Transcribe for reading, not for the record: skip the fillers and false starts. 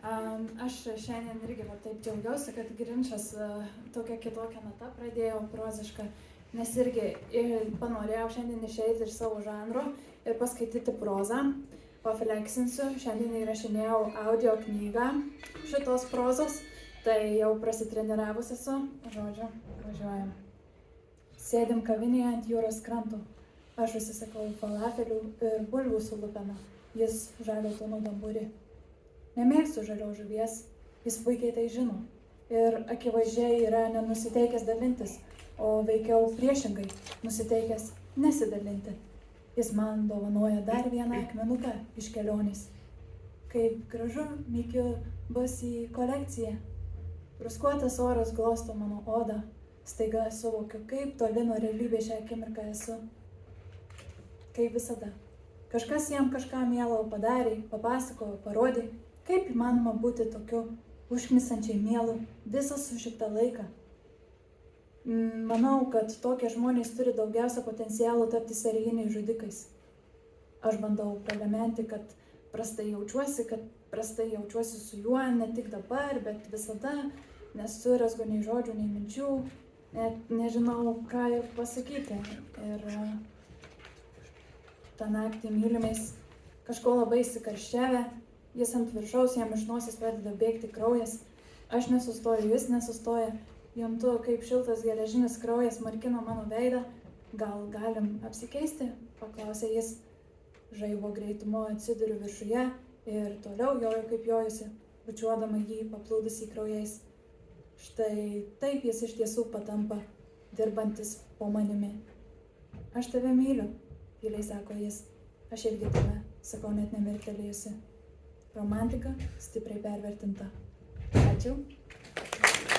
Aš šiandien irgi taip džiaugiausi, kad ginčas tokia kitokia nata pradėjau prozišką, nes irgi panorėjau šiandien išeiti iš savo žanro ir paskaityti prozą. Pafleksinsiu, šiandien įrašinėjau audio knygą šitos prozos, tai jau prasitreniravus esu, žodžiu, važiuojam. Sėdim kavinėje ant jūros kranto. Aš užsisakau falafelių ir bulvių su lupena, jis žalio tono damburi. Nemėgstu žalios žuvies, jis puikiai tai žino ir akivaizdžiai yra nenusiteikęs dalintis, o veikiau priešingai nusiteikęs nesidalinti. Jis man dovanoja dar vieną akmenuką iš kelionės. Kaip gražu, mykiu bus į kolekciją. Ruskuotas oras glosto mano odą, staiga suvokiu, kaip toli nuo realybės šią akimirką esu. Kaip visada. Kažkas jam kažką mielo padarė, papasakojo, parodė, kaip įmanoma būti tokiu užknisančiai mielu visą sušiktą laiką. Manau, kad tokie žmonės turi daugiausia potencialų tapti serijiniais žudikais. Aš bandau pralementi, kad prastai jaučiuosi su juo, ne tik dabar, bet visada, nesurezgu nei žodžių, nei minčių, net nežinau, ką ir pasakyti. Ir tą naktį mylimais kažko labai įsikarščiavę, jis ant viršaus, jam iš nosies pradeda bėgti kraujas. Aš nesustoju, jis nesustoja. Juntu, kaip šiltas geležinis kraujas markino mano veidą. Gal galim apsikeisti? Paklausė jis. Žaibo greitumu atsiduriu viršuje ir toliau joju kaip jojusi, bučiuodama jį paplūdusį kraujais. Štai taip jis iš tiesų patampa, dirbantis po manimi. Aš tave myliu, tyliai sako jis. Aš irgi tave, sakau net nemirktelėjusi. Romantika stipriai pervertinta. Ačiū.